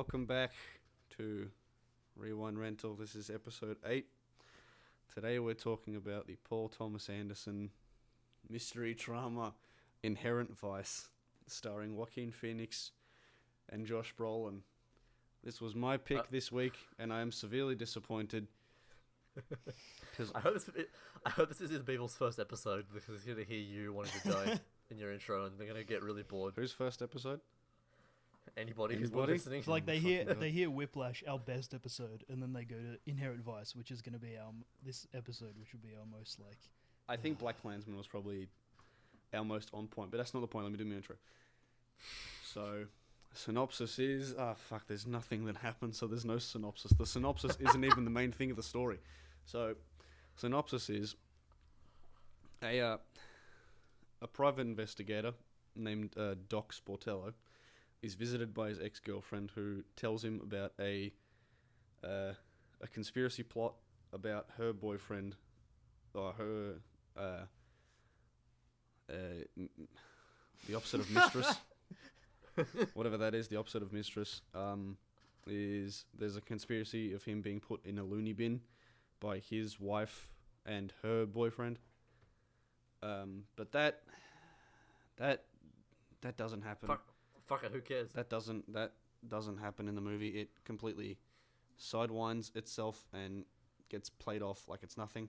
Welcome back to Rewind Rental. This is episode 8. Today we're talking about the Paul Thomas Anderson mystery drama Inherent Vice, starring Joaquin Phoenix and Josh Brolin. This was my pick this week, and I am severely disappointed. I hope this is Beeble's first episode, because he's going to hear you wanting to die in your intro, and they're going to get really bored. Whose first episode? Anybody who's listening. It's like they hear Whiplash, our best episode, and then they go to Inherent Vice, which is going to be this episode, which will be our most like. I think Black Klansman was probably our most on point, but that's not the point. Let me do my intro. So, synopsis is there's nothing that happens, so there's no synopsis. The synopsis isn't even the main thing of the story. So, synopsis is a private investigator named Doc Sportello is visited by his ex-girlfriend, who tells him about a conspiracy plot about her boyfriend, or her the opposite of mistress, whatever that is, the opposite of mistress, is there's a conspiracy of him being put in a loony bin by his wife and her boyfriend. But that doesn't happen. Fuck it, who cares? That doesn't happen in the movie. It completely sidewinds itself and gets played off like it's nothing.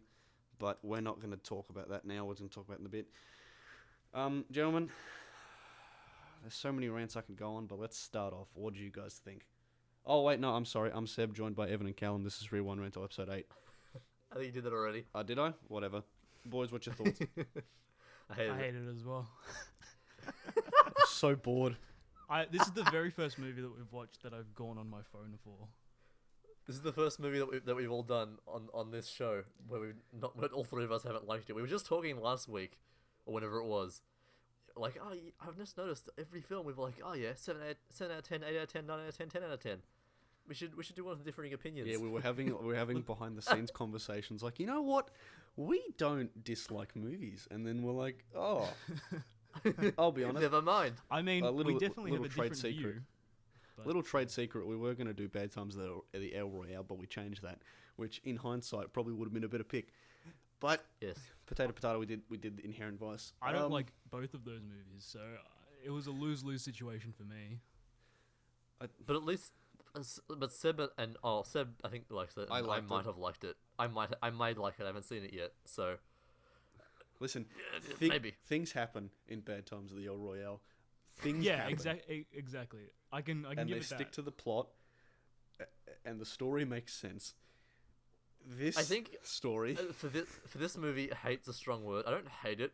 But we're not going to talk about that now. We're going to talk about it in a bit. Gentlemen, there's so many rants I could go on, but let's start off. What do you guys think? Oh, wait, no, I'm sorry. I'm Seb, joined by Evan and Callum. This is Rewind Rental, episode 8. I think you did that already. Did I? Whatever. Boys, what's your thoughts? I hate it as well. I'm so bored. This is the very first movie that we've watched that I've gone on my phone for. This is the first movie that we've all done on this show where where all three of us haven't liked it. We were just talking last week, or whenever it was, like, I've just noticed every film we've like, 7 out of 10, 8 out of 10, 9 out of 10, 10 out of 10. We should do one of the differing opinions. Yeah, we were having behind the scenes conversations like, you know what? We don't dislike movies, and then we're like, oh, I'll be honest. Never mind. I mean, we definitely have a different view. Little trade secret, we were going to do Bad Times at the El Royale, but we changed that, which in hindsight probably would have been a better pick. But yes, potato, we did Inherent Vice. I don't like both of those movies, so it was a lose-lose situation for me. But at least, Seb, I think likes it. I might have liked it. I might like it. I haven't seen it yet, so. Listen, maybe things happen in Bad Times at the El Royale. Things happen. Exactly. I can and give they it stick that. to the plot, and the story makes sense. I think story for this movie, hate's a strong word. I don't hate it.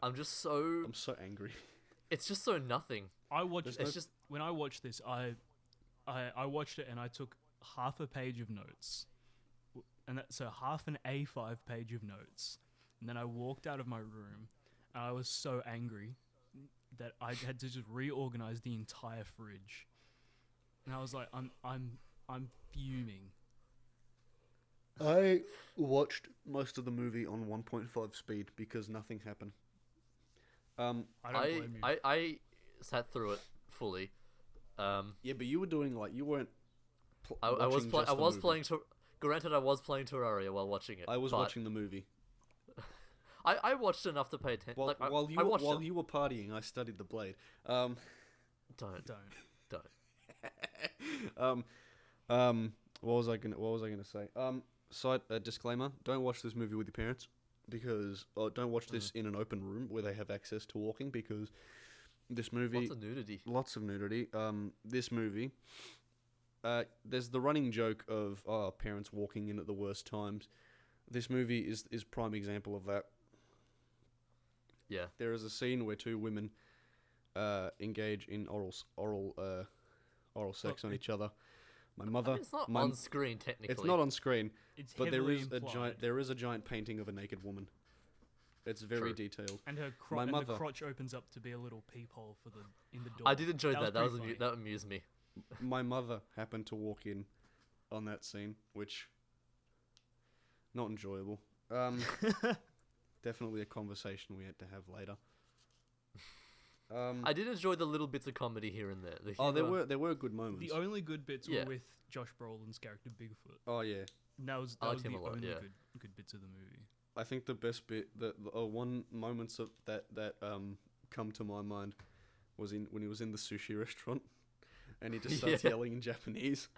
I'm so angry. It's just so nothing. When I watched this, I watched it and I took half a page of notes, and so half an A5 page of notes. And then I walked out of my room, and I was so angry that I had to just reorganize the entire fridge. And I was like, I'm fuming. I watched most of the movie on 1.5 speed because nothing happened. I sat through it fully. Yeah, but you were doing you weren't. I was playing. Granted, I was playing Terraria while watching it. I was watching the movie. I watched enough to pay attention. While you were partying, I studied the Blade. Don't. What was I gonna say? Side disclaimer: don't watch this movie with your parents, because don't watch this in an open room where they have access to walking, because this movie lots of nudity. This movie, there's the running joke of parents walking in at the worst times. This movie is prime example of that. Yeah, there is a scene where two women engage in oral sex on each other. My mother. It's not on screen technically. It's not on screen. But there is a giant painting of a naked woman. It's very detailed. And her the crotch opens up to be a little peephole in the door. I did enjoy that. That amused me. My mother happened to walk in on that scene, which not enjoyable. Definitely a conversation we had to have later. I did enjoy the little bits of comedy here and there. The there were good moments. The only good bits Yeah. were with Josh Brolin's character Bigfoot. Oh yeah, And that was I liked the him a lot, only yeah. good bits of the movie. I think the best bit, the one moments of that come to my mind was when he was in the sushi restaurant, and he just starts Yeah. yelling in Japanese.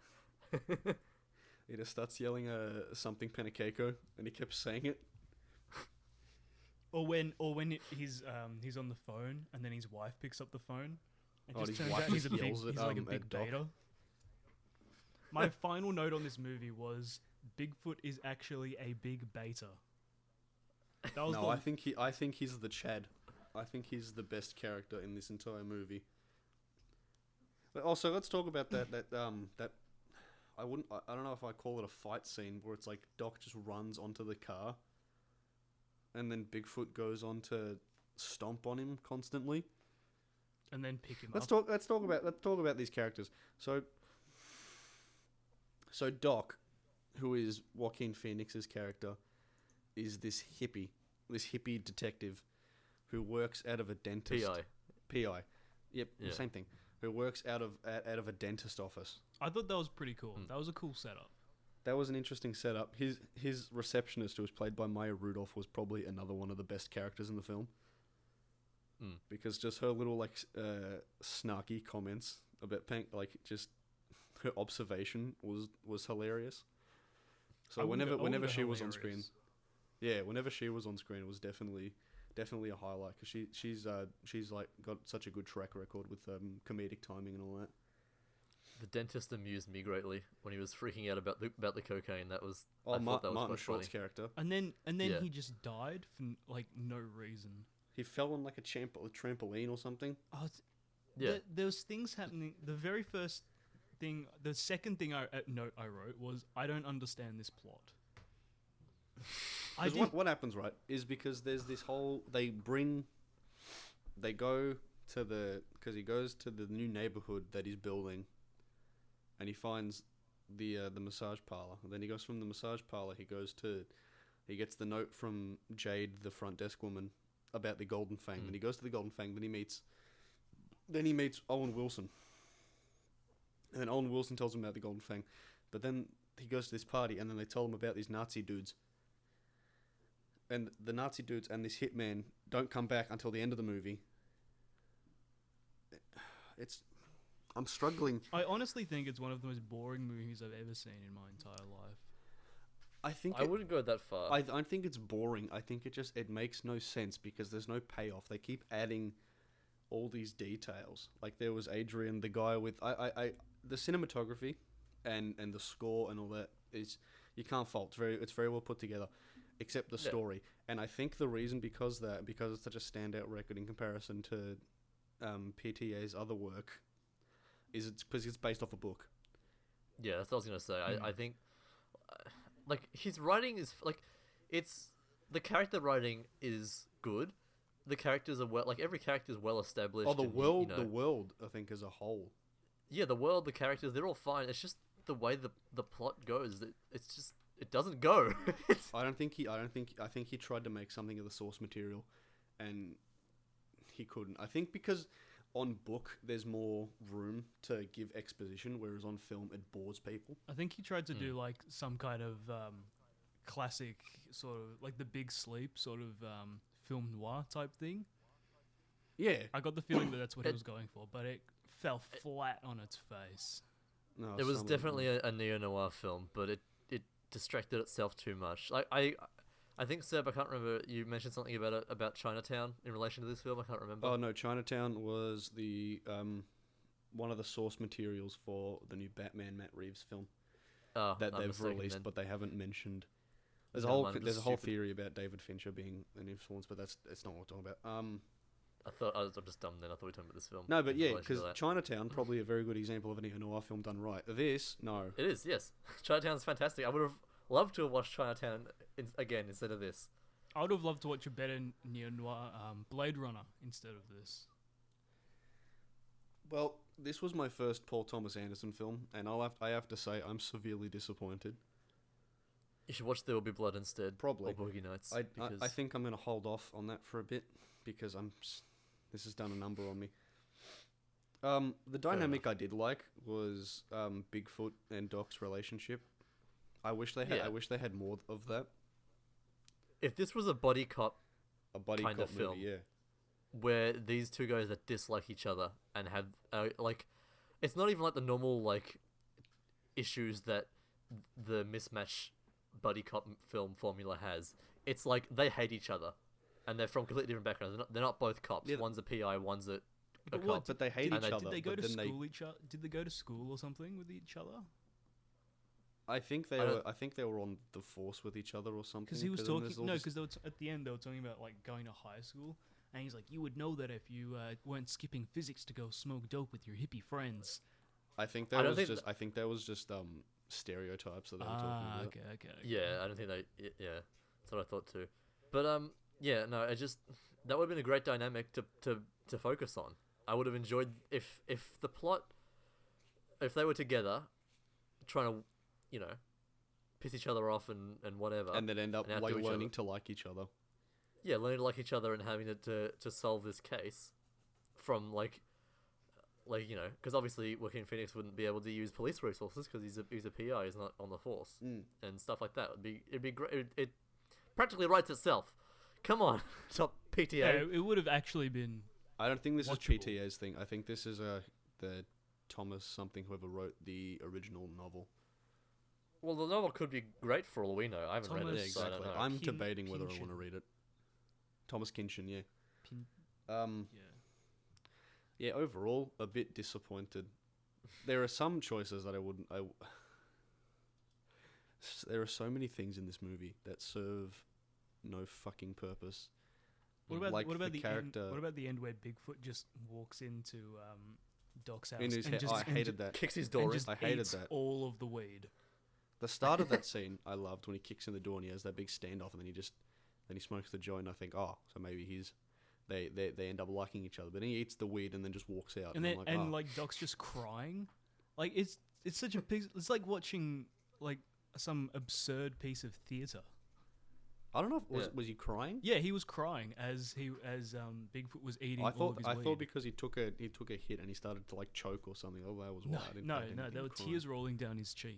He just starts yelling something panakeko, and he kept saying it. Or when he's on the phone and then his wife picks up the phone. It Oh, just his turns wife out he's just yells he's at, like a at big Doc. beta. My final note on this movie was Bigfoot is actually a big beta. That was No, I think he's the Chad. I think he's the best character in this entire movie. But also, let's talk about that I don't know if I call it a fight scene where it's like Doc just runs onto the car, and then Bigfoot goes on to stomp on him constantly. and then pick him Let's up. talk about these characters. So Doc, who is Joaquin Phoenix's character, is this hippie detective who works out of a dentist. PI. Yep, Yeah. same thing. Who works out of a dentist office. I thought that was pretty cool. That was a cool setup. That was an interesting setup. His receptionist, who was played by Maya Rudolph, was probably another one of the best characters in the film. Because just her little snarky comments about just her observation was hilarious. So whenever she was on screen, whenever she was on screen, it was definitely a highlight because she's like got such a good track record with comedic timing and all that. The dentist amused me greatly when he was freaking out about the cocaine. That was Martin quite Short's funny. character. And then Yeah. he just died for like no reason. He fell on like a trampoline or something. Oh, Yeah. there was things happening. The very first thing, the second thing note I wrote was I don't understand this plot. What happens, right, is because there's this whole he goes to the new neighborhood that he's building, and he finds the massage parlor. And then he goes from the massage parlor. He gets the note from Jade, the front desk woman, about the Golden Fang. Then he goes to the Golden Fang. Then he meets Owen Wilson. And then Owen Wilson tells him about the Golden Fang. But then he goes to this party, and then they tell him about these Nazi dudes. And the Nazi dudes and this hitman don't come back until the end of the movie. I'm struggling. I honestly think it's one of the most boring movies I've ever seen in my entire life. I wouldn't go that far. I don't think it's boring. I think it makes no sense because there's no payoff. They keep adding all these details. Like there was Adrian, the guy with the cinematography and the score and all that is you can't fault. It's very well put together, except the story. And I think the reason because it's such a standout record in comparison to PTA's other work is it's because it's based off a book. Yeah, that's what I was gonna say. I think, like his writing is it's the character writing is good. The characters are every character is well established. Oh, the and, world, the world, I think as a whole. Yeah, the world, the characters, they're all fine. It's just the way the plot goes. It's just it doesn't go. I think he tried to make something of the source material, and he couldn't. I think because on book there's more room to give exposition, whereas on film it bores people. I think he tried to do like some kind of classic sort of like The Big Sleep sort of film noir type thing. Yeah, I got the feeling that that's what he was going for, but it fell flat on its face. no, It was some of definitely them. a neo-noir film, but it distracted itself too much. I think, Seb, I can't remember, you mentioned something about Chinatown in relation to this film. I can't remember. Oh no, Chinatown was the one of the source materials for the new Batman Matt Reeves film Oh, that I'm they've mistaken released, then. but they haven't mentioned. There's a Never whole mind, I'm there's a just whole stupid. theory about David Fincher being an influence, but that's not what we're talking about. I'm just dumb then. I thought we were talking about this film. No, but in yeah, relation to because that. Chinatown probably a very good example of a neo-noir film done right. This, no. It is, yes. Chinatown's fantastic. I would have loved to have watched Chinatown again instead of this. I would have loved to watch a better neo-noir Blade Runner instead of this. Well, this was my first Paul Thomas Anderson film, and I have to say I'm severely disappointed. You should watch There Will Be Blood instead. Probably. Or Boogie Nights. I think I'm going to hold off on that for a bit because This has done a number on me. The dynamic I did like was Bigfoot and Doc's relationship. I wish they had. Yeah. I wish they had more of that. If this was a buddy cop A buddy kind cop of film. movie, yeah. where these two guys that dislike each other and have like, it's not even like the normal like issues that the mismatch buddy cop film formula has. It's like they hate each other, and they're from completely different backgrounds. They're not both cops. Yeah, One's a PI, one's a But cop. what, But they hate and each they- other. Did they go but to then school each other? Did they go to school or something with each other? I think they I were. don't- I think they were on the force with each other or something. Because he was then talking. there's all No, this- because at the end they were talking about like going to high school, and he's like, you would know that if you weren't skipping physics to go smoke dope with your hippie friends. I think I that don't was think just. I think that was just stereotypes that they were talking about. Okay. Yeah, I don't think they. Yeah, that's what I thought too. But yeah, no, I just that would have been a great dynamic to focus on. I would have enjoyed if the plot, if they were together, trying to, you know, piss each other off and whatever. And then end up and like outdo each learning other. to like each other. Yeah, learning to like each other and having to solve this case from like you know, because obviously Joaquin Phoenix wouldn't be able to use police resources because he's a PI, he's not on the force and stuff like that. It'd be great. It practically writes itself. Come on, top PTA. Yeah, it would have actually been. I don't think this Watchable. is PTA's thing. I think this is the Thomas something whoever wrote the original novel. Well, the novel could be great for all we know. I haven't read Thomas- it, so I don't know. I'm Kin- debating whether I want to Kinchin. read it. Thomas Kinchin, yeah. Pin- Um, yeah. yeah. Overall, a bit disappointed. There are some choices that I wouldn't. There are so many things in this movie that serve no fucking purpose. What about like what about the the character end, what about the end where Bigfoot just walks into Doc's house in his and head? just I and hated that. Kicks his and door in. just I hated eats that. all of the weed. The start of that scene I loved when he kicks in the door and he has that big standoff and then he smokes the joint. I think, oh, so maybe they end up liking each other. But then he eats the weed and then just walks out. And then I'm like, oh. Doc's just crying, like it's such a piece. It's like watching like some absurd piece of theater. I don't know. If, Yeah. was he crying? Yeah, he was crying as Bigfoot was eating all of his I weed. thought because he took a hit and he started to like choke or something. Oh, that was why. I didn't No, think he there was were crying. tears rolling down his cheek.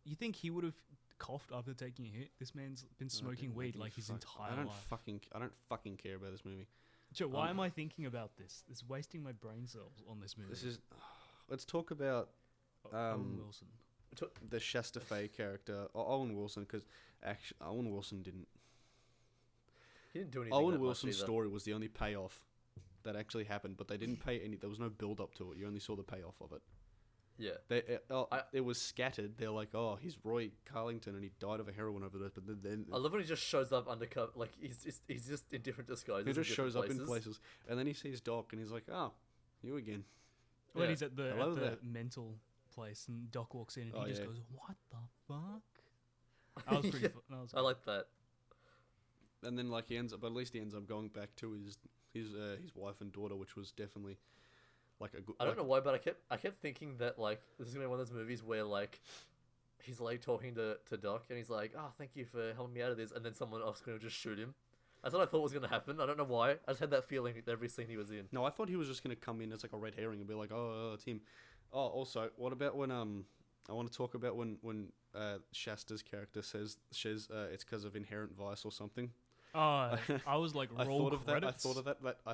You think he would have coughed after taking a hit? This man's been smoking I weed don't like his fuck- entire I don't life. I don't fucking care about this movie. Joe, why am I thinking about this? It's wasting my brain cells on this movie. This is. Let's talk about Owen Wilson. the Shasta Fay character, Owen Wilson, because actually Owen Wilson didn't. He didn't do anything. Owen that much Wilson's either. story was the only payoff that actually happened, but they didn't pay any. There was no build up to it. You only saw the payoff of it. Yeah. It was scattered. They're like, oh, he's Roy Carlington and he died of a heroin overdose. But then I love when he just shows up undercover, like he's just in different disguises. he in just different shows up in places, and then he sees Doc and he's like, oh, you again. When Yeah. he's at the Hello there. mental place and Doc walks in and Oh, he just yeah. goes, "What the fuck?" That was pretty. Yeah, That was I cool. like that. And then like he ends up, but at least he ends up going back to his wife and daughter, which was definitely like a good. I don't know why, but I kept thinking that like this is gonna be one of those movies where like he's like talking to Doc and he's like, "Oh, thank you for helping me out of this," and then someone off screen will just shoot him. That's what I thought was gonna happen. I don't know why. I just had that feeling every scene he was in. No, I thought he was just gonna come in as like a red herring and be like, oh, it's him. Oh, also, what about when I want to talk about when Shasta's character says it's because of inherent vice or something. Oh, I was like, I roll thought of that. I credits.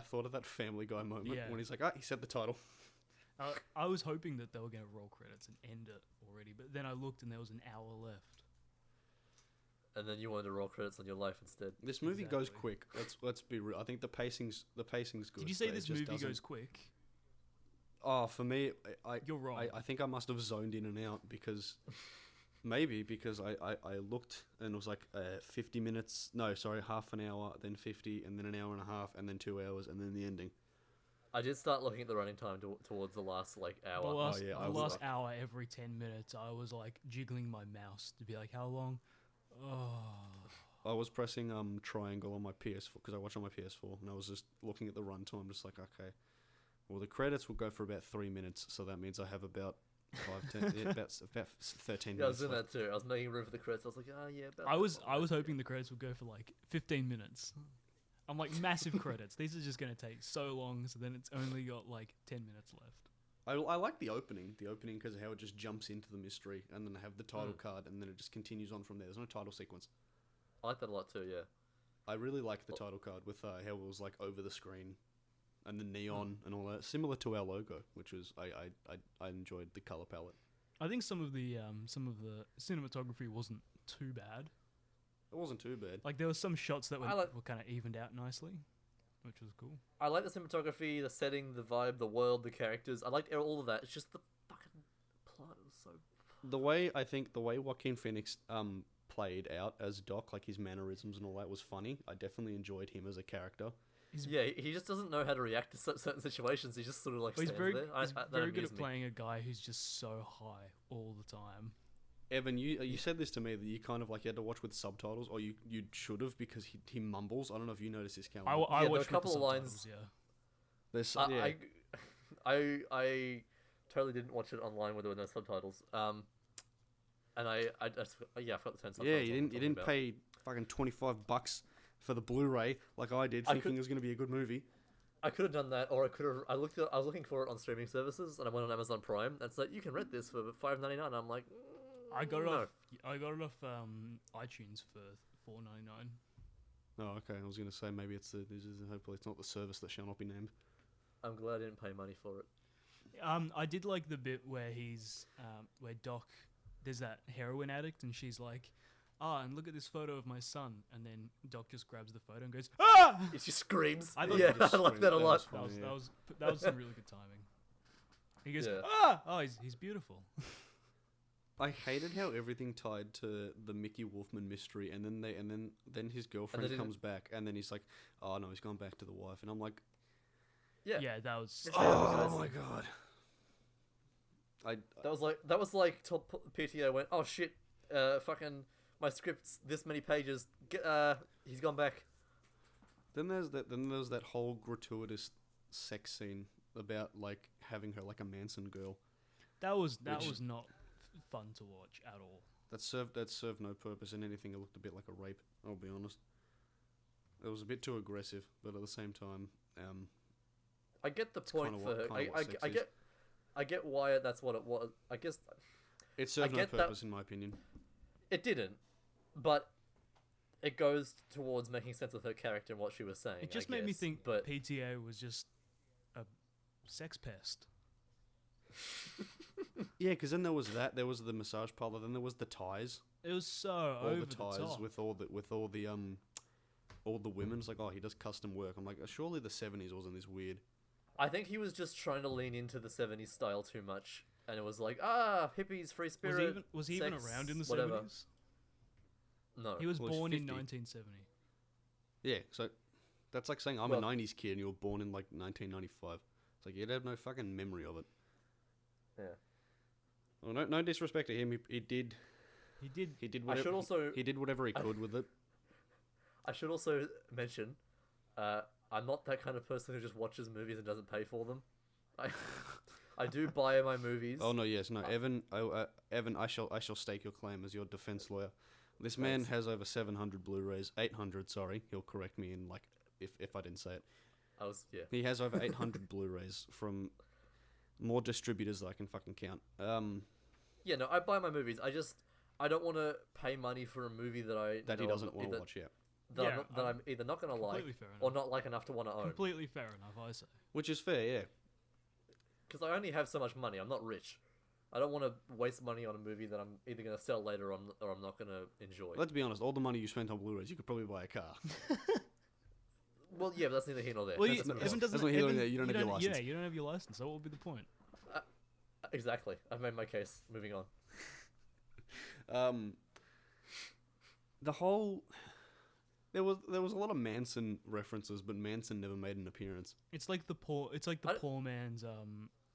thought of that Family Guy moment Yeah. when he's like, he said the title. I was hoping that they were going to roll credits and end it already, but then I looked and there was an hour left. And then you wanted to roll credits on your life instead. This movie goes Exactly. quick. Let's be real. I think the pacing's good. Did you say but it this just movie doesn't- goes quick? Oh, for me, You're wrong. I think I must have zoned in and out because because I looked and it was like 50 minutes. No, sorry, half an hour, then 50, and then an hour and a half, and then 2 hours, and then the ending. I did start looking at the running time towards the last like hour. The last, yeah, I the was last like- hour, every 10 minutes, I was like jiggling my mouse to be like, how long? Oh. I was pressing triangle on my PS4 because I watch on my PS4, and I was just looking at the runtime, just like, okay, well the credits will go for about 3 minutes, so that means I have about 13 Yeah, I was minutes. doing left. that too. I was making room for the credits. I was like, oh yeah. About I that was one, I was that hoping the credits would go for like 15 minutes. I'm like, massive credits. These are just going to take so long, so then it's only got like 10 minutes left. I like the opening because of how it just jumps into the mystery, and then they have the title card, and then it just continues on from there. There's no title sequence. I like that a lot too. Yeah. I really like the title card with how it was like over the screen, and the neon and all that, similar to our logo, which was I enjoyed the color palette. I think some of the cinematography wasn't too bad. It wasn't too bad. Like there was some shots that were kind of evened out nicely, which was cool. I like the cinematography, the setting, the vibe, the world, the characters. I liked all of that. It's just the fucking plot was so. The way Joaquin Phoenix played out as Doc, like his mannerisms and all that, was funny. I definitely enjoyed him as a character. He just doesn't know how to react to certain situations. He just sort of like stands there. He's very good at playing a guy who's just so high all the time. Evan, you said this to me that you kind of like you had to watch with subtitles, or you should have because he mumbles. I don't know if you noticed this, Callum. I watched there were a couple of lines. Yeah. There's I totally didn't watch it online where there were no subtitles. And I forgot the turn subtitles. Yeah, you didn't pay fucking $25 for the Blu-ray like I did, thinking it was going to be a good movie. I could have done that, or I was looking for it on streaming services, and I went on Amazon Prime. And it's like you can rent this for $5.99. I'm like, I got it off iTunes for $4.99. Oh, okay. I was going to say maybe hopefully it's not the service that shall not be named. I'm glad I didn't pay money for it. I did like the bit where where Doc, there's that heroin addict, and she's like, and look at this photo of my son, and then Doc just grabs the photo and goes, ah! She screams. I like that a lot. That was some really good timing. He goes, he's beautiful. I hated how everything tied to the Mickey Wolfman mystery, and then his girlfriend comes back, and then he's like, oh no, he's gone back to the wife, and I'm like, yeah, that was. Oh my god. That was like top PTO went, oh shit, fucking my script's this many pages. He's gone back. Then there's that whole gratuitous sex scene about like having her like a Manson girl. That was not fun to watch at all. That served no purpose in anything. It looked a bit like a rape. I'll be honest. It was a bit too aggressive, but at the same time, I get the point for her. I get why that's what it was. I guess it served no purpose in my opinion. It didn't, but it goes towards making sense of her character and what she was saying. It just made me think PTA was just a sex pest. Yeah, because then there was the massage parlor, then there was the ties. It was so over the top. with all the women. It's like, oh, he does custom work. I'm like, surely the 70s wasn't this weird. I think he was just trying to lean into the 70s style too much, and it was like, hippies, free spirit. Was he even around in the whatever. 70s? No, he was born in 1970. Yeah, so that's like saying I'm a 90s kid and you were born in like 1995. It's like you'd have no fucking memory of it. Yeah. Well, no disrespect to him. He did whatever. He did whatever he could with it. I should also mention, I'm not that kind of person who just watches movies and doesn't pay for them. I do buy my movies. Oh no, yes, no, Evan. Evan, I shall stake your claim as your defense lawyer. This man has over 700 Blu-rays, 800. Sorry, he'll correct me in like if I didn't say it. He has over 800 Blu-rays from more distributors that I can fucking count. Yeah, no, I buy my movies. I don't want to pay money for a movie that he doesn't want to watch yet. That I'm either not going to like or not like enough to want to own. Completely fair enough, I say. Which is fair, yeah. Because I only have so much money. I'm not rich. I don't want to waste money on a movie that I'm either going to sell later or I'm not going to enjoy. Let's be honest. All the money you spent on Blu-rays, you could probably buy a car. Well, yeah, but that's neither here nor there. Well, Evan doesn't. You don't have your license. Yeah, you don't have your license. So what would be the point? Exactly. I've made my case. Moving on. The whole there was a lot of Manson references, but Manson never made an appearance. It's like the poor man's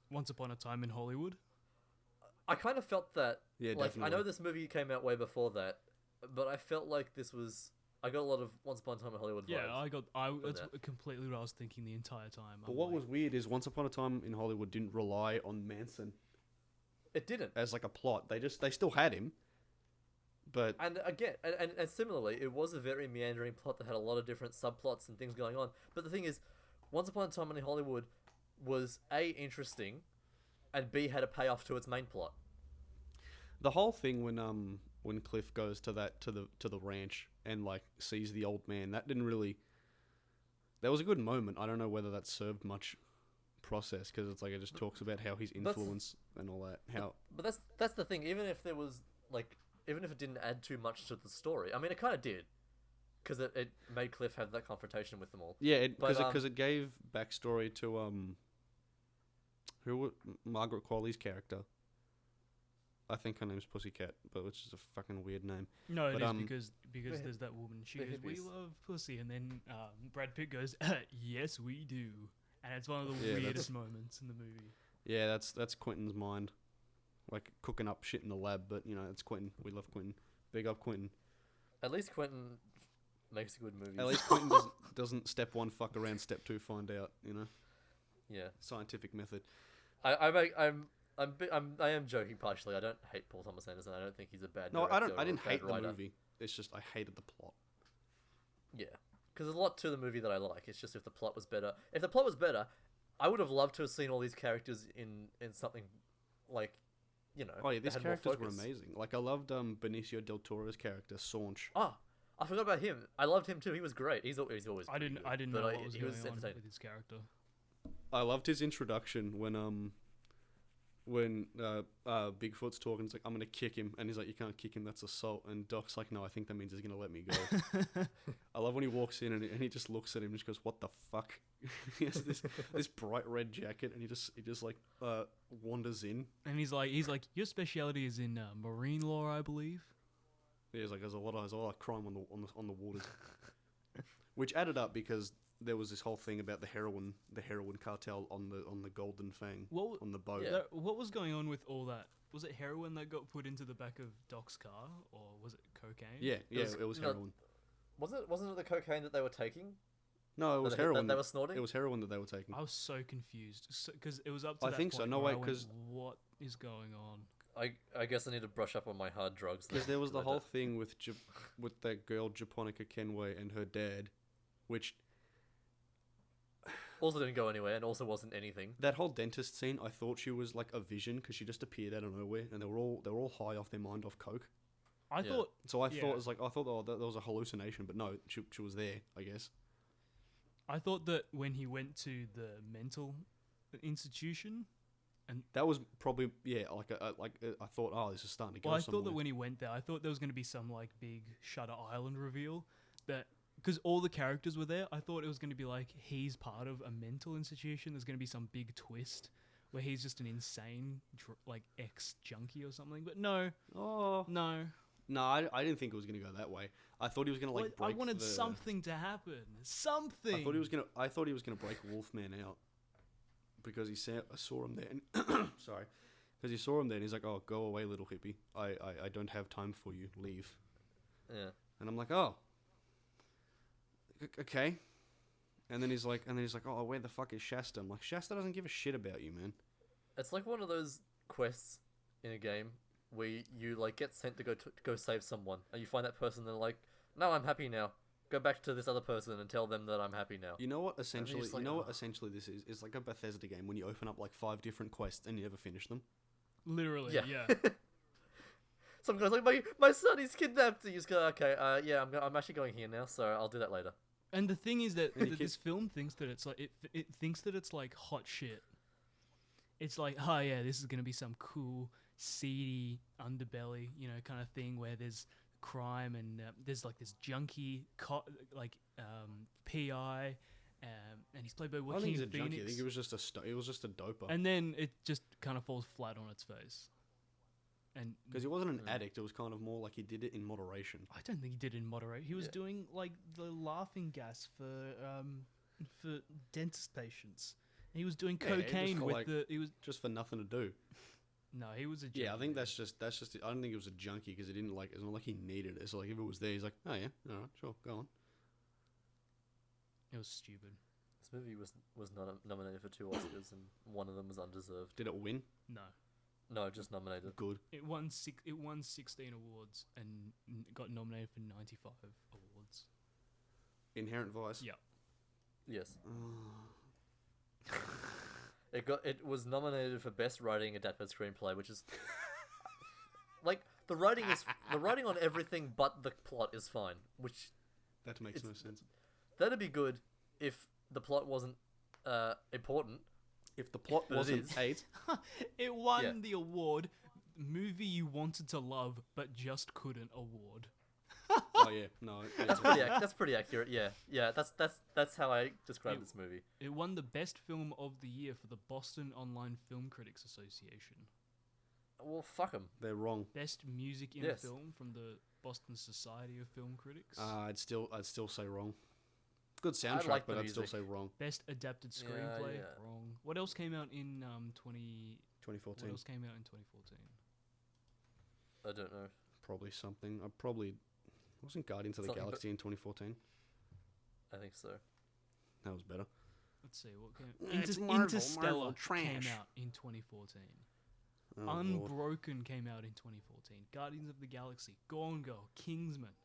Once Upon a Time in Hollywood. I kind of felt that. Yeah, like, definitely. I know this movie came out way before that, but I felt like this was. I got a lot of Once Upon a Time in Hollywood vibes. Yeah, that's completely what I was thinking the entire time. But what was weird is Once Upon a Time in Hollywood didn't rely on Manson. It didn't. As like a plot. They still had him, But And again, and similarly, it was a very meandering plot that had a lot of different subplots and things going on. But the thing is, Once Upon a Time in Hollywood was A, interesting, and B, had a payoff to its main plot. the whole thing when Cliff goes to the ranch and like sees the old man, that didn't really. That was a good moment. I don't know whether that served much process because it's like it just talks about how his influence and all that. How But that's the thing. Even if there was like, even if it didn't add too much to the story, I mean, it kind of did, because it made Cliff have that confrontation with them all. yeah, But, because it gave backstory to Margaret Qualley's character. I think her name's Pussycat, but which is a fucking weird name. No, it But, is because there's that woman. She the goes, "We hippies. love pussy," and then Brad Pitt goes, "Yes, we do," and it's one of the Yeah, weirdest moments in the movie. Yeah, that's Quentin's mind, like cooking up shit in the lab. But you know, it's Quentin. We love Quentin. Big up Quentin. At least Quentin makes good movies. At least Quentin doesn't step one fuck around, step two find out. You know, Yeah. scientific method. I am joking partially. I don't hate Paul Thomas Anderson. I don't think he's a bad No, director I or didn't a bad hate writer. the movie. It's just I hated the plot. Yeah, because there's a lot to the movie that I like. It's just if the plot was better. If the plot was better, I would have loved to have seen all these characters in something like, you know. Oh yeah, that these had more characters were focus. amazing. Like I loved Benicio del Toro's character Saunch. Ah, I forgot about him. I loved him too. He was great. He's always. I didn't pretty good, know but what was he going was on entertaining. with his character. I loved his introduction when Bigfoot's talking. It's like I'm gonna kick him, and he's like, "You can't kick him. That's assault." And Doc's like, "No, I think that means he's gonna let me go." I love when he walks in and he just looks at him and just goes, "What the fuck?" He has this bright red jacket, and he just like wanders in. And he's like, your speciality is in marine law, I believe. Yeah, he's like, there's a lot of crime on the waters, which added up because there was this whole thing about the heroin cartel on the Golden Fang What on the boat. Yeah. what was going on with all that? Was it heroin that got put into the back of Doc's car, or was it cocaine? Yeah, was- it was no, heroin. Wasn't it the cocaine that they were taking? No, it was that heroin. they were snorting? It was heroin that they were taking. I was so confused because it was up to I that think so. point No, where wait, I went, 'cause- what is going on? I guess I need to brush up on my hard drugs. Because there was the I whole don't- thing with that girl Japonica Kenway and her dad, which Also didn't go anywhere, and also wasn't anything. that whole dentist scene, I thought she was like a vision because she just appeared out of nowhere, and they were all high off their mind off coke. I Yeah. thought So I Yeah. thought it was like that was a hallucination, but no, she was there, I guess. that when he went to the mental institution, That was probably I thought, oh, this is starting to go well, I somewhere. thought that when he went there, I thought there was going to be some like big Shutter Island reveal that because all the characters were there. I thought it was going to be like he's part of a mental institution. There's going to be some big twist where he's just an insane like ex junkie or something. But no, Oh no. no, I didn't think it was gonna go that way. I thought he was gonna like Well, I break wanted the- something to happen. Something. I thought he was gonna break Wolfman out because I saw him there. And sorry, because he saw him there and he's like, "Oh, go away, little hippie. I don't have time for you. Leave." Yeah. And I'm like, "Oh, okay." And then he's like, "Oh, where the fuck is Shasta?" I'm like, "Shasta doesn't give a shit about you, man." It's like one of those quests in a game where you like get sent to go save someone, and you find that person, and they're like, "No, I'm happy now. Go back to this other person and tell them that I'm happy now." You know what? Essentially, just like, "Oh." essentially this is? It's like a Bethesda game when you open up like 5 different quests and you never finish them. Literally, Yeah. yeah. Some guy's like, my son is kidnapped. And you just go, okay, yeah, I'm actually going here now, so I'll do that later. And the thing is that, And you that keep- this film thinks that it's like it thinks that it's like hot shit. It's like, oh yeah, this is gonna be some cool, seedy underbelly, kind of thing where there's crime and there's like this junkie, PI, and he's played by I don't Joaquin think he's a Phoenix. junkie. I think he was just a doper. And then it just kind of falls flat on its face. And Because he wasn't an Mm. addict, it was kind of more like he did it in moderation. I don't think he did it in moderate. He was Yeah. doing like the laughing gas for dentist patients. And he was doing Yeah, just cocaine for, with like- the. He was Just for nothing to do. no, he was a. Yeah, I junkie. think that's just. I don't think he was a junkie because he didn't like. It's not like he needed it. It's like if it was there, he's like, oh yeah, all right, sure, go on. It was stupid. This movie was not nominated for 2 Oscars, and one of them was undeserved. Did it win? No. No, just nominated. Good. It won 16 awards and got nominated for 95 awards. Inherent Vice. Yeah. Yes. It was nominated for best writing adapted screenplay, which is like the writing on everything but the plot is fine, which That makes no sense. that'd be good if the plot wasn't important. If the plot But it wasn't is. 8, It won Yeah. the award movie you wanted to love but just couldn't award. oh yeah, no. That's pretty accurate. Yeah. That's how I describe this movie. It won the best film of the year for the Boston Online Film Critics Association. Well, fuck them. They're wrong. Best music in Yes. a film from the Boston Society of Film Critics. I'd still say wrong. Good soundtrack, like the but I'd still music. say wrong. Best adapted screenplay. yeah. Wrong. What else came out in What 2014, else came out in 2014? I don't know. probably something. I probably wasn't Guardians of the Something, but- Galaxy in 2014. I think so. That was better. Let's see what came. It's Marvel, Interstellar Marvel came trash. out in 2014. Oh, Lord. Unbroken came out in 2014. Guardians of the Galaxy, Gone Girl, Kingsman,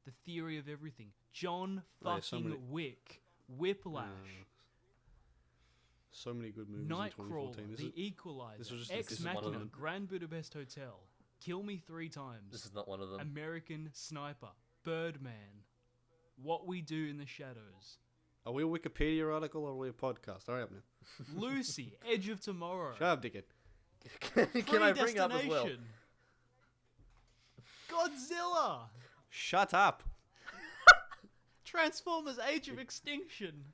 The Theory of Everything, John Oh, yeah, fucking so many- Wick, Whiplash, So many good movies in Nightcrawler, 2014. The Equalizer, this was just- Ex this is one of Machina, them. Grand Budapest Hotel, Kill Me Three Times, This is not one of them. American Sniper, Birdman, What We Do in the Shadows, Are we a Wikipedia article or are we a podcast? Hurry up now. Lucy, Edge of Tomorrow, Shut up, dickhead. Can I bring up as well? Predestination, Godzilla, Shut up. Transformers: Age of Extinction.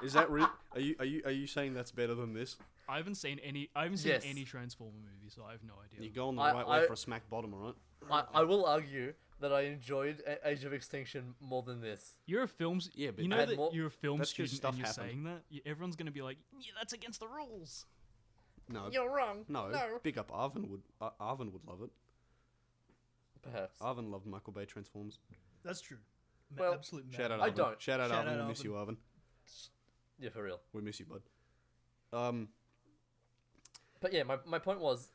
Is that real? Are you saying that's better than this? I haven't seen any Yes. Transformer movie, so I have no idea. You're going the I- right way I- for a smack bottom, alright? I will argue that I enjoyed Age of Extinction more than this. You're a films. Yeah, but you know had that more- you're a film that's 'cause student stuff and you're happened. saying that. Everyone's gonna be like, yeah, that's against the rules. No. You're wrong. No. Big up Arvin would. Arvin would love it. Perhaps. Arvin loved Michael Bay Transformers. That's true. Well, Absolute Shout out I Arvin. don't. Shout out Shout Arvin. out We miss you, Arvin. Yeah, for real. We miss you, bud. But yeah, my point was,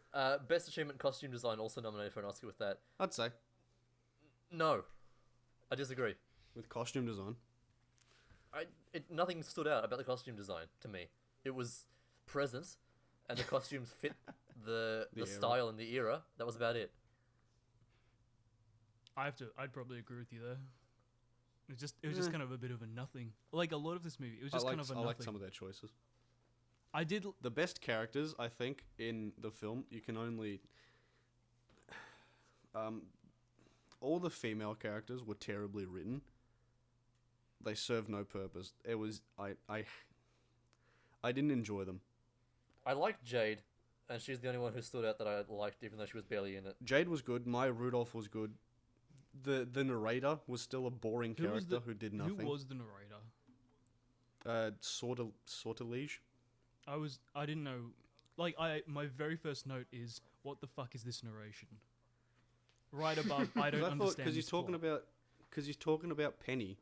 Best Achievement Costume Design also nominated for an Oscar with that. I'd say No. I disagree. with costume design. Nothing stood out about the costume design to me. It was present, and the costumes fit the era. style and the era. That was about it. I'd probably agree with you there. It was just kind of a bit of a nothing. Like a lot of this movie, it was just kind of a I nothing. liked some of their choices. I did. The best characters, I think, in the film, you can only. All the female characters were terribly written. They served no purpose. It was I didn't enjoy them. I liked Jade, and she's the only one who stood out that I liked, even though she was barely in it. Jade was good. Maya Rudolph was good. The narrator was still a boring Who was character who did nothing. Who was the narrator? Sortilege. I didn't know. Like my very first note is, what the fuck is this narration? Right above, I don't understand. Because he's this talking plot. about Penny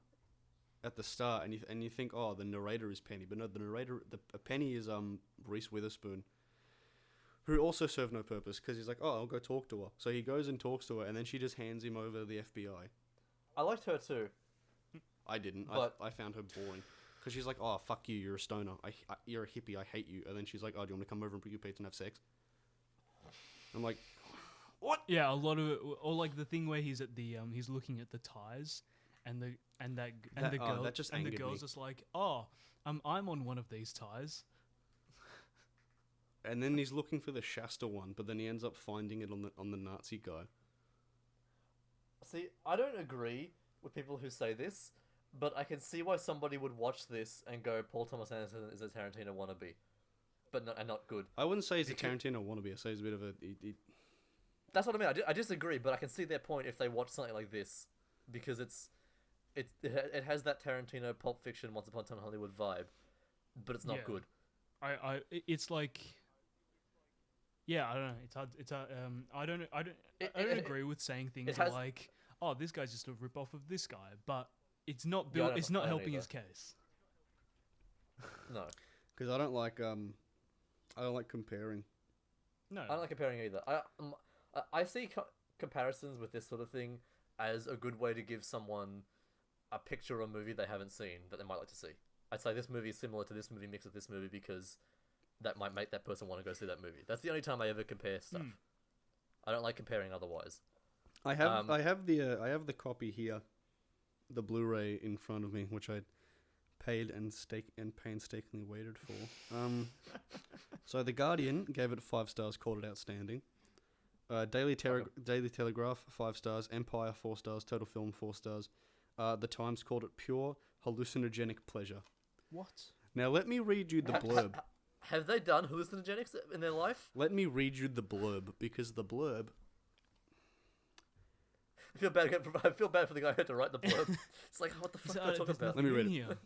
at the start, and you think, oh, the narrator is Penny, but no, the narrator, Penny is Reese Witherspoon, who also served no purpose because he's like, oh, I'll go talk to her. So he goes and talks to her, and then she just hands him over the FBI. I liked her too. I didn't. But- I found her boring. Because she's like, oh, fuck you, you're a stoner. You're a hippie, I hate you. And then she's like, oh, do you want to come over and bring your pizza and have sex? I'm like, what? Yeah, a lot of it, or like the thing where he's at the he's looking at the ties, and the girl that just and the angered girl's me. just like, oh, I'm on one of these ties. And then he's looking for the Shasta one, but then he ends up finding it on the Nazi guy. See, I don't agree with people who say this, but I can see why somebody would watch this and go, Paul Thomas Anderson is a Tarantino wannabe, but not good. I wouldn't say he's a Because- Tarantino wannabe. I say he's a bit of a... That's what I mean. I disagree, but I can see their point if they watch something like this, because it has that Tarantino Pulp Fiction Once Upon a Time in Hollywood vibe, but it's not Yeah. good. It's like, yeah, I don't know. It's hard. I don't It- agree with saying things has- like, oh, this guy's just a rip off of this guy, but it's not Yeah, I built. don't- It's not I don't helping either. his case. No. Because I don't like... I don't like comparing. No. I don't like comparing either. I see comparisons with this sort of thing as a good way to give someone a picture of a movie they haven't seen that they might like to see. I'd say this movie is similar to this movie mixed with this movie because that might make that person want to go see that movie. That's the only time I ever compare stuff. I don't like comparing otherwise. I have the copy here, the Blu-ray in front of me, which I paid and painstakingly waited for. So The Guardian gave it 5 stars, called it outstanding. Daily Telegraph 5 stars, Empire 4 stars, Total Film 4 stars. The Times called it pure hallucinogenic pleasure. What? Now let me read you the blurb. Have they done hallucinogenics in their life? Let me read you the blurb, because the blurb... I feel bad for the guy who had to write the blurb. It's like, what the fuck are they talking about? Let me read it.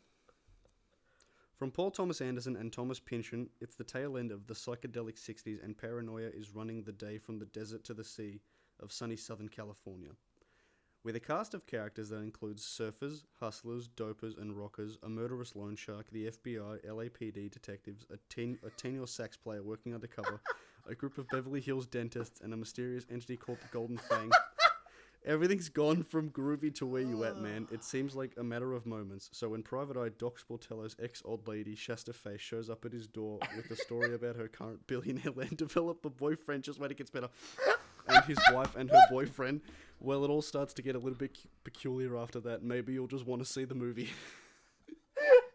From Paul Thomas Anderson and Thomas Pynchon, it's the tail end of the psychedelic 60s, and paranoia is running the day from the desert to the sea of sunny Southern California. With a cast of characters that includes surfers, hustlers, dopers, and rockers, a murderous loan shark, the FBI, LAPD detectives, a tenure sax player working undercover, a group of Beverly Hills dentists, and a mysterious entity called the Golden Fang. Everything's gone from groovy to where you at, man. It seems like a matter of moments. So when Private Eye Doc Sportello's ex-old lady, Shasta Face, shows up at his door with a story about her current billionaire land developer boyfriend, just wait, it gets better, and his wife and her boyfriend, well, it all starts to get a little bit peculiar after that. Maybe you'll just want to see the movie.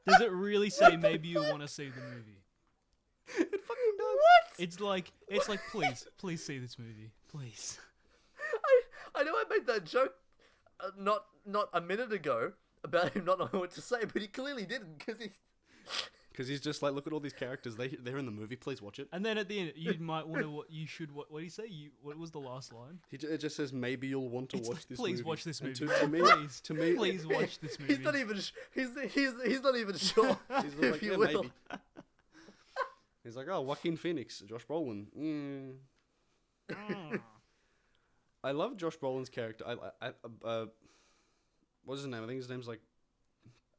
Does it really say maybe you want to see the movie? It fucking does. What? It's like, please see this movie, please. I know I made that joke not a minute ago about him not knowing what to say, but he clearly didn't Because he's just like, look at all these characters. They're in the movie. Please watch it. And then at the end, you might want to. What did he say? What was the last line? It just says maybe you'll want to watch this. Please movie. watch this movie. To me, please watch this movie. He's not even. He's not even sure. He's if like, you yeah, will. maybe. He's like, oh, Joaquin Phoenix, Josh Brolin. I love Josh Brolin's character. What's his name? I think his name's like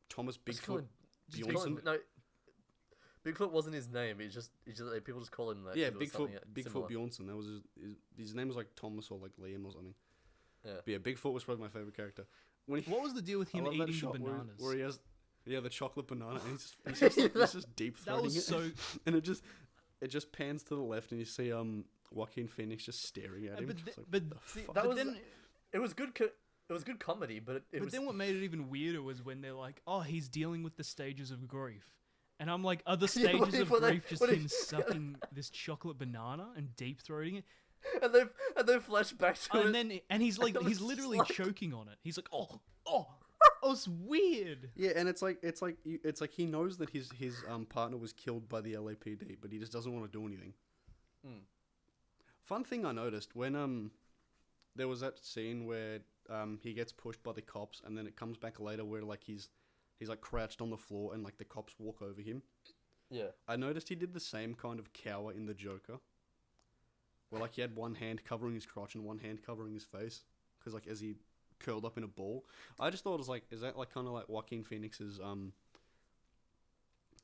Thomas Bigfoot Bjornsson. No, Bigfoot wasn't his name. It's just people just call him that. Yeah, 'cause it was Bigfoot similar. Bjornsson. That was his name was like Thomas or like Liam or something. Yeah. But yeah, Bigfoot was probably my favorite character. What was the deal with him eating the bananas? Where he has the chocolate banana, and he's just deep throating That was it. so. And it just pans to the left, and you see Joaquin Phoenix just staring at him. It was good. It was good comedy, but then what made it even weirder was when they're like, "Oh, he's dealing with the stages of grief," and I'm like, "Are the stages of grief just him sucking this chocolate banana and deep throating it?" And they flash back to it. And he's like, he's literally choking on it. He's like, oh, it's weird. Yeah, and it's like he knows that his partner was killed by the LAPD, but he just doesn't want to do anything. Fun thing I noticed when there was that scene where he gets pushed by the cops, and then it comes back later where like he's like crouched on the floor and like the cops walk over him. Yeah. I noticed he did the same kind of cower in the Joker, where like he had one hand covering his crotch and one hand covering his face, because like as he curled up in a ball. I just thought it was like, is that like kind of like Joaquin Phoenix's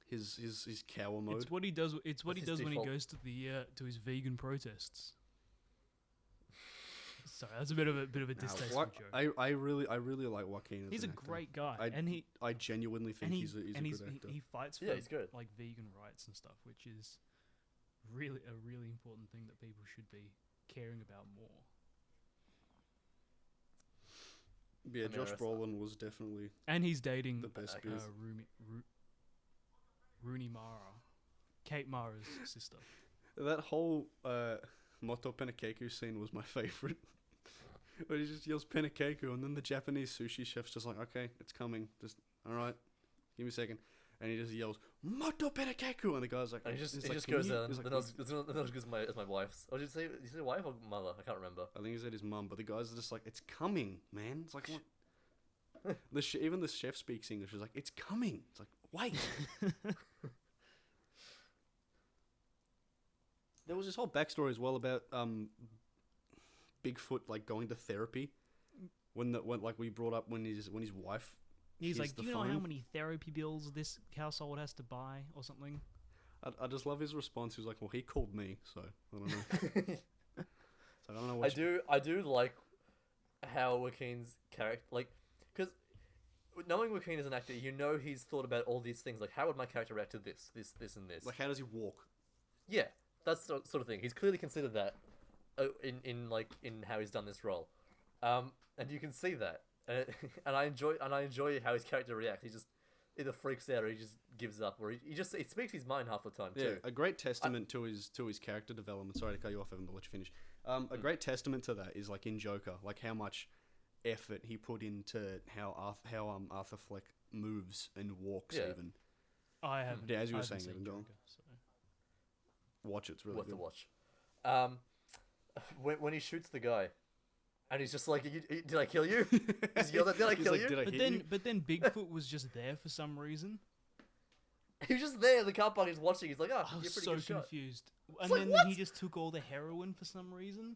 his cower mode? It's what he does. It's what he does when he default. goes to his vegan protests. Sorry, that's a bit of a distasteful joke. I really like Joaquin. He's a great guy, I genuinely think he's a good actor. He fights for he's good. like vegan rights and stuff, which is really a really important thing that people should be caring about more. Yeah, Josh Brolin was definitely, and he's dating the best Rooney Mara, Kate Mara's sister. That whole Moto Penakeku scene was my favorite. Where he just yells Penakeku, and then the Japanese sushi chef's just like, okay, it's coming. Just, alright, give me a second. And he just yells, Moto Penakeku! And the guy's like, and he just goes down. Then I was as my wife's. Oh, did you say wife or mother? I can't remember. I think he said his mum, but the guy's just like, it's coming, man. It's like, what? Even the chef speaks English. He's like, it's coming. It's like, wait. There was this whole backstory as well about Bigfoot like going to therapy when like we brought up when his wife. He's like, do you know phone. how many therapy bills this household has to buy or something? I just love his response. He was like, "Well, he called me, so I don't know." So I don't know what. I do like how Joaquin's character, like, because knowing Joaquin as an actor, you know he's thought about all these things, like how would my character react to this, and this. Like, how does he walk? Yeah, that's the sort of thing. He's clearly considered that in how he's done this role, and you can see that, and I enjoy how his character reacts. He just either freaks out or he just gives up, or he speaks his mind half the time too. Yeah, a great testament to his character development. Sorry to cut you off, Evan, but let you finish. A great testament to that is like in Joker, like how much effort he put into how Arthur Fleck moves and walks. Yeah. Even I haven't. Yeah, as you I were haven't saying, seen Evan, go on. Joker, so. watch it's really Worth good. the watch. When he shoots the guy, and he's just like, "Did I kill you?" He's yelled at, "Did I He's kill like, you?" "Did I hit you?" But then Bigfoot was just there for some reason. He was just there in the car park. He's watching. He's like, "Oh, I you're was pretty so good shot." confused. And like, then what? he just took all the heroin for some reason.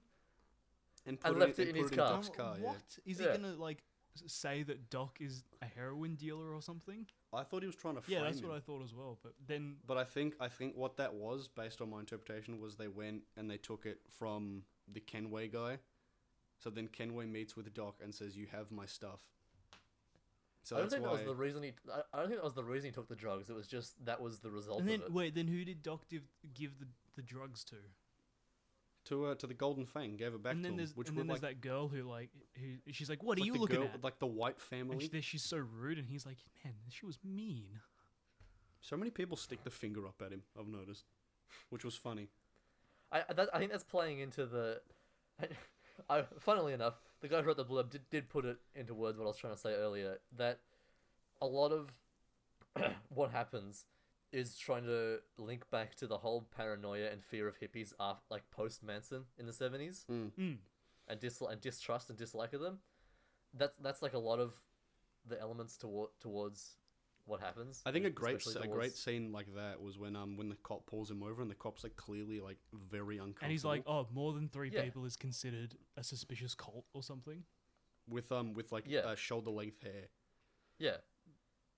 And left it in his car. Doc's car. Yeah. What? Is Yeah. he gonna like say that Doc is a heroin dealer or something? I thought he was trying to frame Yeah, that's him. what I thought as well. But then But I think what that was, based on my interpretation, was they went and they took it from the Kenway guy. So then Kenway meets with Doc and says, "You have my stuff." So I don't that's think why. that was the reason he. I don't think that was the reason he took the drugs. It was just that was the result and then of it. wait, then who did Doc give the drugs to? to the Golden Fang, gave it back And to then him, there's which and were then there's like, that girl who she's like, "What are like you the looking girl, at?" like the White And family. she's so rude, and he's like, "Man, she was mean." So many people stick the finger up at him. I've noticed, which was funny. I think that's playing into the. Funnily enough, the guy who wrote the blurb did put it into words what I was trying to say earlier, that a lot of what happens is trying to link back to the whole paranoia and fear of hippies after, like, post Manson in the 70s, and distrust and dislike of them. That's like a lot of the elements towards what happens. I think a great scene like that was when the cop pulls him over and the cop's like clearly like very uncomfortable. And he's like, "Oh, more than three Yeah. people is considered a suspicious cult or something." with like Yeah. shoulder length hair. Yeah.